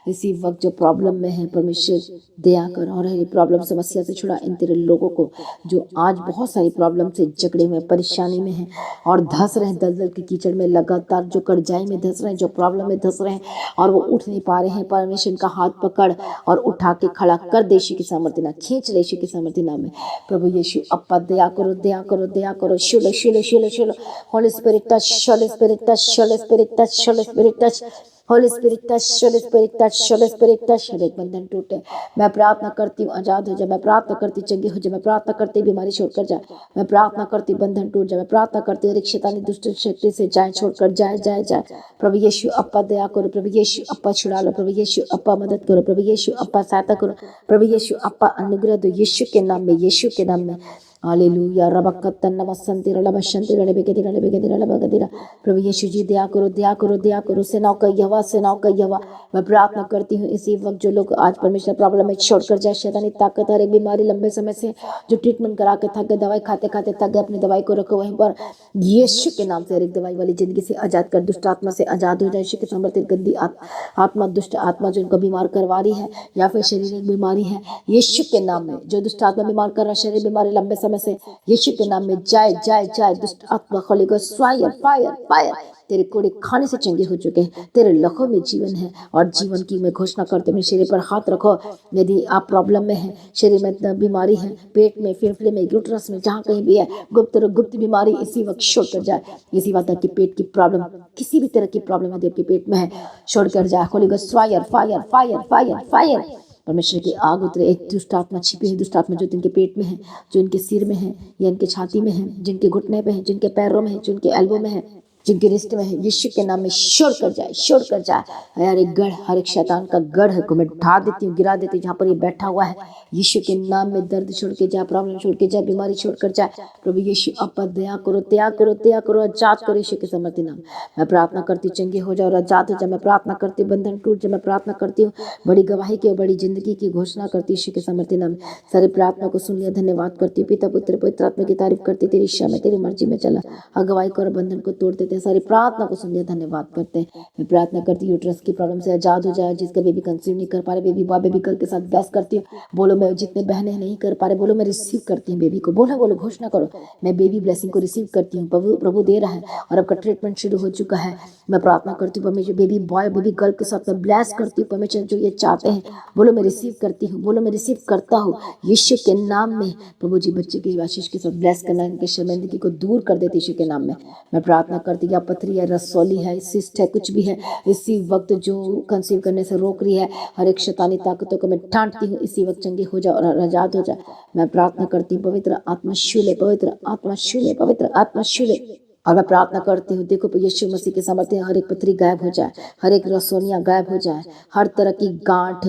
A: इसी वक्त जो प्रॉब्लम में है परमेश्वर दया कर और हर प्रॉब्लम समस्या से छुड़ा इन तेरे लोगों को जो आज बहुत सारी प्रॉब्लम से जकड़े हुए, परेशानी में हैं और धंस रहे हैं दलदल के कीचड़ में, लगातार जो कर्जाई में धंस रहे हैं, जो प्रॉब्लम में धंस रहे हैं और वो उठ नहीं पा रहे हैं। परमेश्वर का हाथ पकड़ और उठा के खड़ा कर दे यीशु की सामर्थ्य नाम, खींच ले यीशु की सामर्थ्य नाम में। प्रभु यीशु अपा दया करो, दया करो, दया करो। शुलो शुलो शुलो शुलो। Holy spirit touch, holy spirit touch, holy spirit touch, holy spirit touch. Holy spirit touch, holy spirit touch, holy spirit touch. हर एक बंधन टूटे। मैं प्रार्थना करती हूँ आजाद हो जाए, मैं प्रार्थना करती चंगी हो जाए, मैं प्रार्थना करती बीमारी छोड़कर जाए, मैं प्रार्थना करती बंधन टूट जाए, मैं प्रार्थना करती हूँ शैतानी दुष्ट शक्ति से जाए, छोड़कर जाए जाए जाए। प्रभु यीशु अप्पा दया करो, प्रभु यीशु अप्पा छुड़ा लो, प्रभु यीशु अप्पा मदद करो, प्रभु यीशु अप्पा सहायता करो, प्रभु यीशु अप्पा अनुग्रह दो, यीशु के नाम में, यीशु के नाम में। हालेलुया। रबकतन नमसंति रलबशंति रलबेगति रलबेगति रलबगतिरा। प्रभु यीशु जी दया करो, दया करो, दया करो। सेनाओं का यहोवा, सेनाओं का यहोवा, मैं प्रार्थना करती हूँ इसी वक्त जो लोग आज परमेश्वर प्रॉब्लम में छोड़कर जाए, शैतानी ताकत, हर एक बीमारी लंबे समय से जो ट्रीटमेंट करा के थक गए, दवाई खाते खाते थक गए, अपनी दवाई को रखो वहीं पर, यीशु के नाम से हर एक दवाई वाली जिंदगी से आजाद कर, दुष्ट आत्मा से आजाद हो जाए। यीशु के समर्थित गंदी आत्मा, दुष्ट आत्मा जो उनको बीमार करवा रही है या फिर शारीरिक बीमारी है, यीशु के नाम में जो दुष्ट आत्मा बीमार कर रहा है, शरीर बीमारी लंबे समय से, यीशु के नाम में जाए जाए जाए। दुष्ट आत्मा Holi ghost fire fire fire, तेरे कोड़े खाने से चंगे हो चुके हैं, तेरे लहू में जीवन है और जीवन की मैं घोषणा करते हुए शरीर पर हाथ रखो। यदि आप प्रॉब्लम में है, शरीर में बीमारी है, पेट में, फेफड़े में, यूट्रस में, जहाँ कहीं भी है, गुप्त बीमारी इसी वक्त छोड़ कर जाए। इसी वक्त की पेट की प्रॉब्लम, किसी भी तरह की प्रॉब्लम यदि आपके पेट में है, छोड़ कर जाए। Holi ghost fire fire fire fire fire. परमेश्वर की आग उतरे। एक दुष्ट आत्मा, छिपी हुई दुष्ट आत्मा जो इनके पेट में है, जो इनके सिर में है या इनके छाती में है, जिनके घुटने पे है, जिनके पैरों में है, जिनके एल्बो में है, जिनके रिश्ते में है, यीशु के नाम में छोड़ कर जाए, छोड़ कर जाए। हर एक गढ़, हर एक शैतान का गढ़ है को मैं ढा देती हूँ, गिरा देती हूँ जहाँ पर ये बैठा हुआ है। यीशु के नाम में दर्द छोड़ के जाए, प्रॉब्लम छोड़ के जाए, बीमारी छोड़ कर जाए। प्रभु यीशु अपा दया करो, दया करो, दया करो, आजाद करो यीशु के समर्थी नाम। मैं प्रार्थना करती चंगे हो जाओ और आजाद हो जाए। मैं प्रार्थना करती बंधन टूट जाए। मैं प्रार्थना करती हूँ बड़ी गवाही की और बड़ी जिंदगी की घोषणा करती यीशु के समर्थी नाम। सारी प्रार्थना को सुन लिया, धन्यवाद करती हूँ। पिता पुत्र पवित्र आत्मा की तारीफ करती, तेरी इच्छा में, तेरी मर्जी में चला, अगुवाई कर, बंधन को तोड़ देते। सारी प्रार्थना को सुन लिया, धन्यवाद करते हैं। मैं प्रार्थना करती हूँ यूट्रस की प्रॉब्लम से आजाद हो जाए, जिसका बेबी कंसीव नहीं कर पा रहे, बेबी बॉय बेबी गर्ल के साथ बहस करती हूँ। बोलो मैं, जितने बहनें नहीं कर पा रहे, बोलो मैं रिसीव करती हूँ बेबी को। बोलो बोलो, घोषणा करो, मैं बेबी ब्लेसिंग को रिसीव करती हूँ। प्रभु दे रहा है और आपका ट्रीटमेंट शुरू हो चुका है। मैं प्रार्थना करती हूँ परमेश्वर, बेबी बॉय बेबी गर्ल के साथ मैं ब्लेस करती हूँ परमेश्वर, जो ये चाहते हैं। बोलो मैं रिसीव करती हूँ, बोलो मैं रिसीव करता हूँ यीशु के नाम में। प्रभु जी बच्चे की आशीष के साथ ब्लेस करना, इनके शर्मिंदगी को दूर कर देते यीशु के नाम में। मैं प्रार्थना करती हूँ, या पथरी है, रसौली है, सिस्ट है, कुछ भी है, इसी वक्त जो कंसीव करने से रोक रही है, हर एक शैतानी ताकतों को मैं डांटती हूँ, इसी वक्त चंगी हो जाए और आजाद हो जाए। मैं प्रार्थना करती हूँ पवित्र आत्मा शूले, पवित्र आत्मा शूले, पवित्र आत्मा शूले। और मैं प्रार्थना करती हूँ, देखो यीशु मसीह के सामर्थ्य, हर एक पथरी गायब हो जाए, हर एक रसोनिया गायब हो जाए, हर तरह की गांठ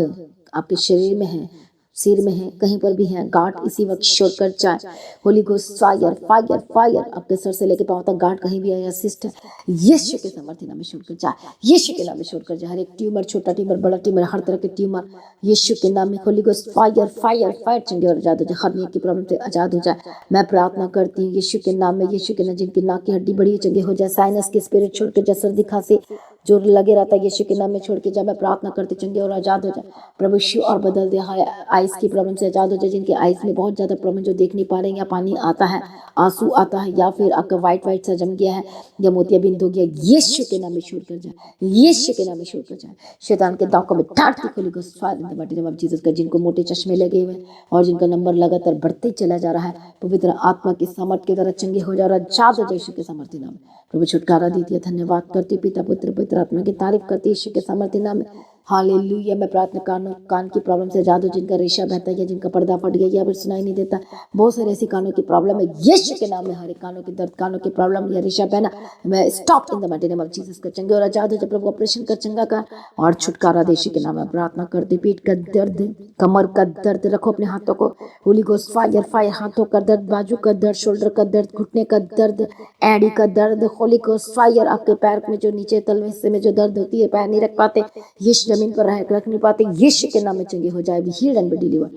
A: आपके शरीर में है, सिर में है, कहीं पर भी है, गांठ इसी वक्त छोड़ कर जाए। Holi ghost fire fire fire, आपके सर से लेकर पांव तक गांठ कहीं भी है या सिस्ट है, यीशु के सामर्थ्य नाम में छोड़ कर जाए, यीशु के नाम में छोड़ कर जाए। हर एक ट्यूमर, छोटा ट्यूमर, बड़ा ट्यूमर, हर तरह के ट्यूमर यीशु के नाम में, holy ghost fire fire fire, चंगे और आजाद हो जाए, हर की प्रॉब्लम से आजाद हो जाए। मैं प्रार्थना करती हूँ यीशु के नाम में, यीशु के नाम, जिनकी नाक की हड्डी बड़ी चंगे हो जाए, साइनस की स्पिरिट छोड़ के जाए, सर्दी खांसी जो लगे रहता है यीशु के नाम में छोड़ के जाए। मैं प्रार्थना करती चंगे और आजाद हो जाए। प्रभु यीशु और बदल दे, आइस की प्रॉब्लम से आजाद हो जाए, जिनके आइस में बहुत ज्यादा प्रॉब्लम, जो देख नहीं पा रहे हैं, या पानी आता है, आंसू आता है, या फिर आपका व्हाइट व्हाइट सा जम गया है, या मोतियाबिंद हो गया, यीशु के नाम में छोड़ कर जाए, यीशु के नाम में छोड़ कर जाए। शैतान के दांतों में डांट दी, holy ghost fire in the mighty name of Jesus का। जिनको मोटे चश्मे लगे हुए और जिनका नंबर लगातार बढ़ते ही चला जा रहा है, पवित्र आत्मा की सामर्थ के द्वारा चंगे हो जाए और आजाद हो जाए यीशु के सामर्थ्य नाम में। प्रभु छुटकारा दी दिया, धन्यवाद करती, पिता पुत्र पवित्र आत्मा की तारीफ करती यीशु के सामर्थ्य नाम में। हालेलुया। मैं प्रार्थना कान की प्रॉब्लम से आजाद हो, जिनका रेशा बहता है या जिनका पर्दा फट गया या फिर सुनाई नहीं देता, बहुत सारे ऐसी कानों की प्रॉब्लम है, यीशु के नाम में हर एक कानों की दर्द, कानों की प्रॉब्लम या रेशा बहना, मैं stop in the mighty name of Jesus का। चंगे और आजाद हो जाए प्रभु, ऑपरेशन कर चंगा कर और छुटकारा दे यीशु के नाम में। प्रार्थना करती, पीठ का दर्द, कमर का दर्द, रखो अपने हाथों को, होली गोस्ट फायर फायर, हाथों का दर्द, बाजू का दर्द, शोल्डर का दर्द, घुटने का दर्द, एड़ी का दर्द, होली गोस्ट फायर, आपके पैर में जो नीचे तल में हिस्से में जो दर्द होती है, पैर नहीं रख पाते, यीशु जमीन पर रख नहीं पाते, यीशु के नाम में चंगे हो जाए, be healed and be deliver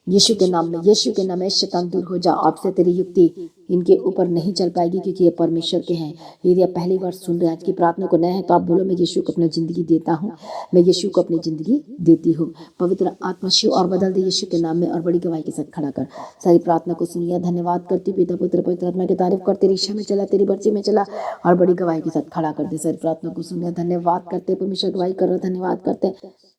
A: Yeshu के नाम में, यीशु के नाम में। शैतान दूर हो जा, आपसे तेरी युक्ति इनके ऊपर नहीं चल पाएगी, क्योंकि ये परमेश्वर के हैं। यदि आप पहली बार सुन रहे हैं आज की प्रार्थना को नए हैं, तो आप बोलो मैं यीशु को अपनी जिंदगी देता हूँ, मैं यीशु को अपनी जिंदगी देती हूँ। पवित्र आत्मा शिव और बदल दे यीशु के नाम में, और बड़ी गवाही के साथ खड़ा कर। सारी प्रार्थना को सुन लिया, धन्यवाद करती, पिता पुत्र पवित्र आत्मा की तारीफ कर, तेरी इच्छा में चला, तेरी मर्जी में चला और बड़ी गवाही के साथ खड़ा कर दे। सारी प्रार्थना को सुन लिया, धन्यवाद करते, परमेश्वर गवाही कर रहा, धन्यवाद करते।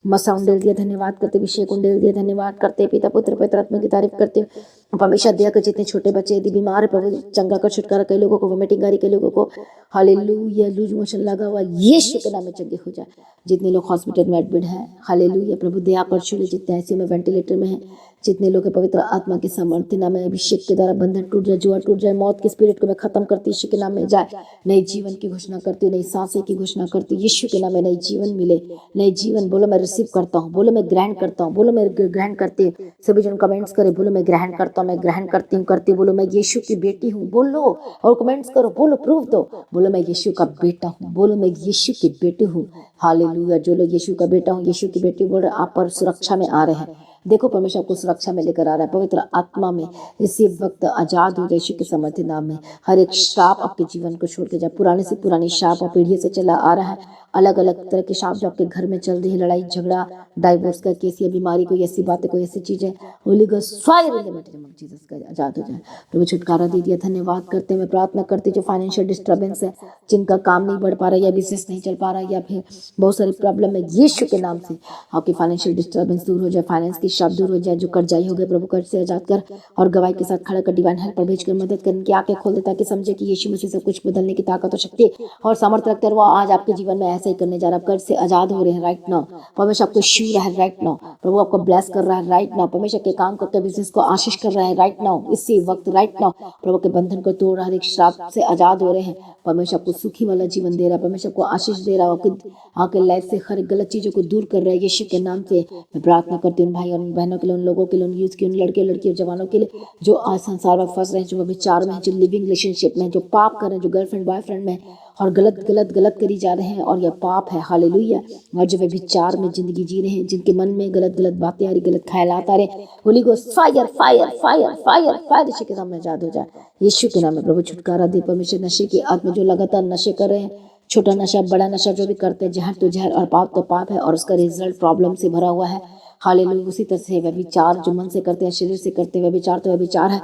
A: मसा उंडेल दिया धन्यवाद करते, अभिषेक उंडेल दिया धन्यवाद करते, पिता पुत्र पवित्र आत्मा की तारीफ करते। हमेशा दया कर, जितने छोटे बच्चे यदि बीमार है प्रभु चंगा कर, छुटकारा, कई लोगों को वोमिटिंग आ रही, कई लोगों को हालेलुया लूज मोशन लगा हुआ, यीशु के नाम में चंगे हो जाए। जितने लोग हॉस्पिटल में एडमिट हैं हालेलुया प्रभु दया कर छूले, जितने ऐसे में वेंटिलेटर में हैं, जितने लोग पवित्र आत्मा के सामर्थ्य नाम में अभिषेक के द्वारा बंधन टूट जाए, जुआ टूट जाए, मौत के स्पिरिट को मैं खत्म करती यीशु के नाम में जाए। नए जीवन की घोषणा करती, नई सांसें की घोषणा करती, यीशु के नाम में नई जीवन मिले, नई जीवन। बोलो मैं रिसीव करता हूँ, बोलो मैं ग्रहण करता हूँ, बोलो मैं ग्रहण करती हूँ। सभी जन कमेंट्स करें, बोलो मैं ग्रहण करता हूँ, मैं ग्रहण करती हूँ, करती, बोलो मैं यीशु की बेटी हूँ, बोलो और कमेंट्स करो, बोलो प्रूफ दो, बोलो मैं यीशु का बेटा हूँ, बोलो मैं यीशु की बेटी हूँ। हालेलुया। जो लोग यीशु का बेटा हूँ, यीशु की बेटी बोल रहे, आप पर सुरक्षा में आ रहे हैं। देखो परमेश्वर आपको सुरक्षा में लेकर आ रहा है, पवित्र आत्मा में इसी वक्त आजाद हो जाए यीशु के समर्थी नाम में। हर एक श्राप आपके जीवन को छोड़ के जाए, पुराने से पुरानी श्राप और पीढ़ी से चला आ रहा है, अलग अलग तरह के श्राप जो आपके घर में चल रही है, लड़ाई झगड़ा, डाइवोर्स का केस या बीमारी, कोई ऐसी बातें, कोई ऐसी चीजें, Holi ghost fire in the mighty name of Jesus का आजाद हो जाए। प्रभु छुटकारा दे दिया, धन्यवाद करते हैं। मैं प्रार्थना करती जो फाइनेंशियल डिस्टर्बेंस है, जिनका काम नहीं बढ़ पा रहा, या बिजनेस नहीं चल पा रहा, या फिर बहुत सारी प्रॉब्लम है, यीशु के नाम से आपकी फाइनेंशियल डिस्टर्बेंस दूर हो जाए, फाइनेंस की शब्द दूर हो जाए, जो कर्जाई हो गए प्रभु कर्ज से आजाद कर, और गवाही के साथ खड़ा कर, डिवाइन हेल्पर भेज कर मदद करने की आंखें खोल दे, ताकि समझे कि यीशु मसीह सब कुछ बदलने की ताकत और शक्ति और सामर्थ्य रखते हैं। वो आज आपके जीवन में ऐसा ही करने जा रहा है, कर्ज से आजाद हो रहे हैं राइट नाउ। परमेश्वर आपको छू रहा है राइट नाउ, प्रभु आपको ब्लेस कर रहा है राइट नाउ, परमेश्वर के काम करके बिजनेस को आशीष कर रहा है राइट नाउ, इसी वक्त राइट नाउ। प्रभु के बंधन को तोड़ रहा है, एक श्राप से आजाद हो रहे हैं। परमेश्वर आपको सुखी वाला जीवन दे रहा है, परमेश्वर आपको आशीष दे रहा है, आपके लाइफ से हर गलत चीजों को दूर कर रहा है यीशु के नाम से। मैं प्रार्थना करती हूँ भाई और बहनों के लिए, उन लोगों के लिए, उन यूथ के, उन लड़के लड़की और जवानों के लिए जो आज संसार में फंस रहे हैं, जो विचार में है, जो लिविंग रिलेशनशिप में, जो पाप कर रहे हैं, जो गर्लफ्रेंड बॉयफ्रेंड में और गलत गलत गलत करी जा रहे हैं, और यह पाप है हालेलुया। और जो वे विचार में जिंदगी जी रहे हैं, जिनके मन में गलत गलत बातें आ रही, गलत ख्यालात आ रहे, holy ghost fire fire fire fire fire Yeshu के सामने आजाद हो जाए यीशु के नाम में। प्रभु छुटकारा दे परमेश्वर। नशे की आत्मा जो लगातार नशे कर रहे हैं, छोटा नशा बड़ा नशा जो भी करते हैं, जहर तो जहर और पाप तो पाप है, और उसका रिजल्ट प्रॉब्लम से भरा हुआ है हालेलुया। उसी तरह से वह विचार जो मन से करते हैं, शरीर से करते हैं, वह विचार तो वह विचार है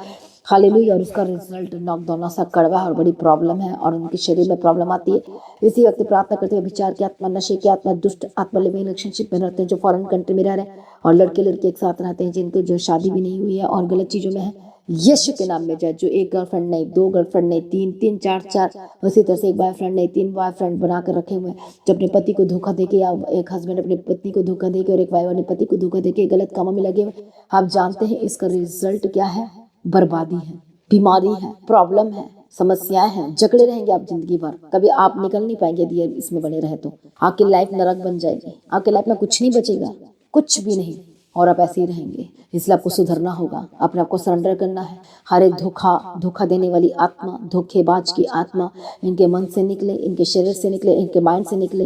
A: हालेलुया, और उसका रिजल्ट नॉकडाउन सा कड़वा है और बड़ी प्रॉब्लम है, और उनके शरीर में प्रॉब्लम आती है। इसी वक्त प्रार्थना करते हैं, विचार की आत्मा, नशे की आत्मा, दुष्ट आत्मा, लिविंग रिलेशनशिप में रहते हैं, जो फॉरेन कंट्री में रह रहे हैं, और लड़के लड़के एक साथ रहते हैं, जिनको जो शादी भी नहीं हुई है और गलत चीजों में है, यीशु के नाम में जाए। जो एक गर्लफ्रेंड नहीं, दो गर्लफ्रेंड नहीं, तीन तीन चार चार, उसी तरह से एक बॉयफ्रेंड नहीं, तीन बॉयफ्रेंड बना कर रखे हुए हैं, जो अपने पति को धोखा देके, या एक हस्बैंड अपनी पत्नी को धोखा देके, और एक वाइफ अपने पति को धोखा देके गलत कामों में लगे हुए। आप जानते हैं इसका रिजल्ट क्या है? बर्बादी है, बीमारी है, प्रॉब्लम है, समस्याएं हैं, झगड़े रहेंगे आप जिंदगी भर, कभी आप निकल नहीं पाएंगे यदि इसमें बने रहे तो। आपकी लाइफ नरक बन जाएगी, आपकी लाइफ में कुछ नहीं बचेगा, कुछ भी नहीं, और आप ऐसे ही रहेंगे। इसलिए आपको सुधरना होगा, अपने आप को सरेंडर करना है। हर एक धोखा देने वाली आत्मा, धोखेबाज की आत्मा, इनके मन से निकले, इनके शरीर से निकले, इनके माइंड से निकले,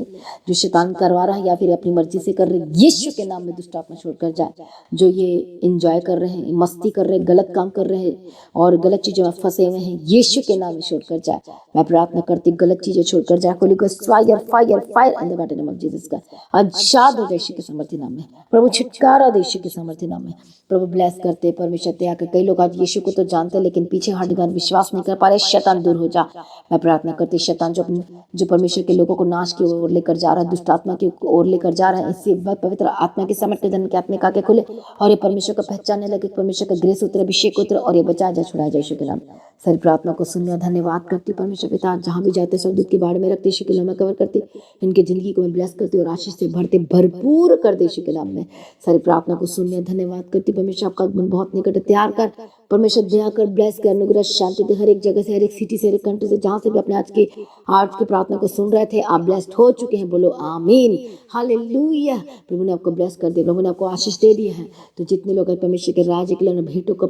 A: जो शैतान करवा रहा है या फिर अपनी मर्जी से कर रहे, यीशु के नाम में दुष्ट आत्मा छोड़कर जाए। जो ये इंजॉय कर रहे हैं, मस्ती कर रहे हैं, गलत काम कर रहे हैं और गलत चीजों में फंसे हुए हैं, यीशु के नाम में छोड़कर जाए। मैं प्रार्थना करती गलत चीजें छोड़कर जाए। Holi ghost fire fire fire in the mighty name of Jesus का आजाद हो जाए यीशु के सामर्थ्य नाम में। प्रभु छुटकारा दे यीशु के सामर्थ्य नाम में। प्रभु ब्लेस करते परमेश्वर दया कर। कई लोग आज यीशु को तो जानते हैं लेकिन पीछे हटकर विश्वास नहीं कर पा रहे। शैतान दूर हो जा। मैं प्रार्थना करती शैतान जो परमेश्वर के लोगों को नाश की ओर लेकर जा रहा है, दुष्ट आत्मा की ओर लेकर जा रहा है, इससे पवित्र आत्मा के सामर्थ्य धन के आत्मिक आंखें खुले और ये परमेश्वर को पहचानने लगे, परमेश्वर का ग्रेस उतरे, अभिषेक उतरे और ये बचाया जा, छुड़ाया जाए यीशु के नाम। सारी प्रार्थना को सुनने धन्यवाद करती परमेश्वर पिता। जहाँ भी जाते सब दूध की बाढ़ में रखते यीशु के नाम में कवर करती, इनकी जिंदगी को मैं ब्लेस करती और आशीष से भरते भरपूर कर दे यीशु के नाम में। सारी प्रार्थना को सुनने धन्यवाद करती परमेश्वर। आपका आगमन बहुत निकट तैयार कर परमेश्वर, दया कर, ब्लेस कर, अनुग्रह शांति दे। हर एक जगह से, हर एक सिटी से, हर एक कंट्री से, जहाँ से भी अपने आज की प्रार्थना को सुन रहे थे, आप ब्लेस्ड हो चुके हैं। बोलो आमीन, हालेलुया। प्रभु ने आपको ब्लेस कर दिया, प्रभु ने आपको आशीष दे दी है। तो जितने लोग परमेश्वर के राज्य के लिए भेंटों को,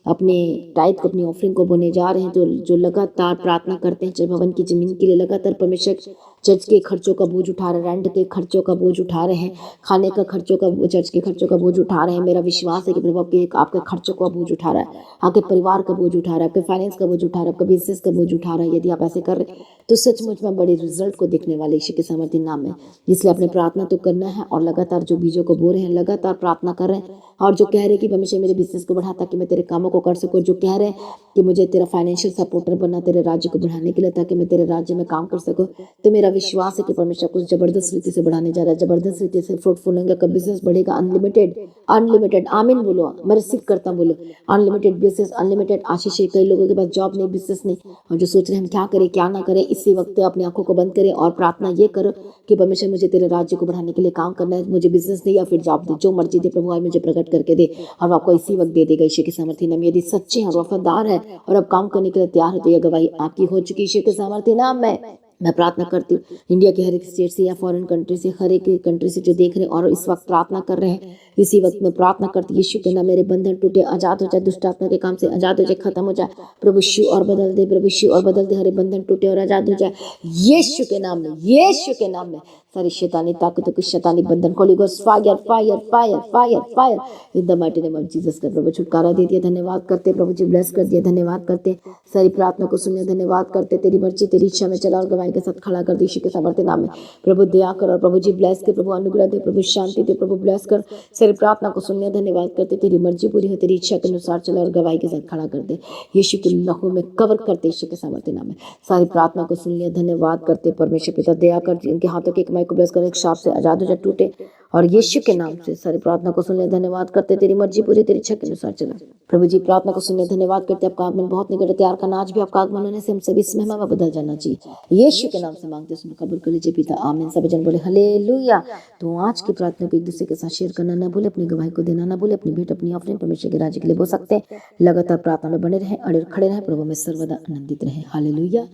A: अपने टाइट को, अपनी ऑफरिंग को बोने जा रहे हैं, जो लगातार प्रार्थना करते हैं, चर्च भवन की जमीन के लिए लगातार परमेश्वर चर्च के खर्चों का बोझ उठा रहे हैं, रेंट के खर्चों का बोझ उठा रहे हैं, खाने का खर्चों का, चर्च के खर्चों का बोझ उठा रहे हैं। मेरा विश्वास है कि प्रभु आपके खर्चों का बोझ उठा रहा है, आपके परिवार का बोझ उठा रहा है, आपके फाइनेंस का बोझ उठा रहा है, आपका बिजनेस का बोझ उठा रहा है। यदि आप ऐसे कर रहे हैं तो सचमुच में बड़े रिजल्ट को देखने वाले यीशु के सामर्थ्य नाम में। इसलिए अपने प्रार्थना तो करना है और लगातार जो बीजों को बो रहे हैं, लगातार प्रार्थना कर रहे हैं। और जो कह रहे हैं कि परमेश्वर मेरे बिजनेस को बढ़ा ताकि मैं तेरे कामों को कर सकूं, जो कह रहे हैं कि मुझे तेरा फाइनेंशियल सपोर्टर बनना तेरे राज्य को बढ़ाने के लिए ताकि मैं तेरे राज्य में काम कर सकूं, तो मेरा मेरा विश्वास है कि परमेश्वर कुछ जबरदस्त रीति से बढ़ाने जा रहा है, जबरदस्त रीति से फ्रूटफुल होंगे, का बिजनेस बढ़ेगा, अनलिमिटेड अनलिमिटेड। आमीन बोलो, मैं रिसीव करता हूं, बोलो अनलिमिटेड बिजनेस, अनलिमिटेड आशीष है। कई लोगों के पास जॉब नहीं, बिजनेस नहीं, और जो सोच रहे हैं हम क्या करें क्या ना करें, इसी वक्त अपनी आंखों को बंद करें और प्रार्थना ये करो कि परमेश्वर मुझे तेरे राज्य को बढ़ाने के लिए काम करना है, मुझे बिजनेस दे या फिर जॉब दे, जो मर्जी दे प्रभु आज मुझे प्रकट करके दे, और वो आपको इसी वक्त दे देगा ईश्वर के सामर्थ्य नाम। यदि सच्चे हैं और वफादार है और अब काम करने के लिए तैयार है तो यह गवाही आपकी हो चुकी ईश्वर के सामर्थ्य नाम में। मैं प्रार्थना करती हूँ इंडिया के हर एक स्टेट से या फॉरेन कंट्री से, हर एक कंट्री से जो देख रहे हैं और इस वक्त प्रार्थना कर रहे हैं, इसी वक्त में प्रार्थना करती यीशु के नाम, मेरे बंधन टूटे, आजाद हो जाए, दुष्ट आत्मा के काम से आजाद हो जाए, खत्म हो जाए प्रभु यीशु, और बदल दे प्रभु यीशु, और बदल दे, हरे बंधन टूटे और आजाद हो जाए यीशु के नाम में, यीशु के नाम में। सारी शैतानी ताकतों के शैतानी बंधन Holi ghost fire fire fire fire fire in the mighty name of Jesus का प्रभु छुटकारा दे दिया। धन्यवाद करते प्रभु जी, ब्लेस कर दिया, धन्यवाद करते सारी प्रार्थना को सुनने, धन्यवाद करते तेरी मर्जी तेरी इच्छा में चला और गवाही के साथ खड़ा कर दे यीशु के सामर्थ्य नाम में। प्रभु दया कर और प्रभु जी ब्लेस कर, प्रभु अनुग्रह दे, प्रभु शांति दे, प्रभु ब्लेस कर, सारी प्रार्थना को सुनने, धन्यवाद करते तेरी मर्जी पूरी हो, तेरी इच्छा के अनुसार चला और गवाही के साथ खड़ा कर दे यीशु के लहू में कवर करते यीशु के सामर्थ्य नाम में। सारी प्रार्थना को सुन लिया, धन्यवाद करते परमेश्वर पिता दया कर, इनके हाथों के कमाई को ब्लेस कर, एक शाप से आजाद हो जाए, टूटे, और यीशु के नाम से सारी प्रार्थना को सुन लिया, धन्यवाद करते तेरी मर्जी पूरी तेरी इच्छा के अनुसार चला। प्रभु जी प्रार्थना को सुनने धन्यवाद करते, आपका आगमन बहुत निकट है, तैयार करना आज भी आपका आगमन होने से हम सभी इस महिमा में बदल जाना चाहिए। यीशु के नाम से मांगते सुन कबूल कर लीजिए पिता, आमीन। सभी जन बोले हालेलुया। तो आज की प्रार्थना को एक दूसरे के साथ शेयर करना ना भूले, अपनी गवाही को देना ना भूले, अपनी भेंट अपनी ऑफरिंग परमेश्वर के राज्य के लिए बोल सकते हैं। लगातार प्रार्थना में बने रहें, अड़े खड़े रहें, प्रभु में सर्वदा आनंदित रहें। हालेलुया।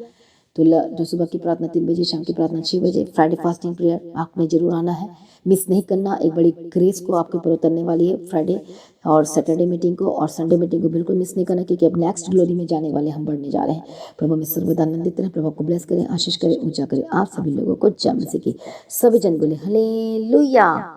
A: तो जो सुबह की प्रार्थना 3 बजे, शाम की प्रार्थना 6 बजे, फ्राइडे फास्टिंग प्रेयर आपने जरूर आना है, मिस नहीं करना। एक बड़ी ग्रेस को आपके ऊपर उतरने वाली है फ्राइडे और सैटरडे मीटिंग को, और संडे मीटिंग को बिल्कुल मिस नहीं करना, क्योंकि अब नेक्स्ट ग्लोरी में जाने वाले हम बढ़ने जा रहे हैं। प्रभु में सर्वदा आनंदित रहें, प्रभु को ब्लेस करें, आशीष करें, ऊंचा करें आप सभी लोगों को। जय मसीह की। सभी जन बोले हालेलुया।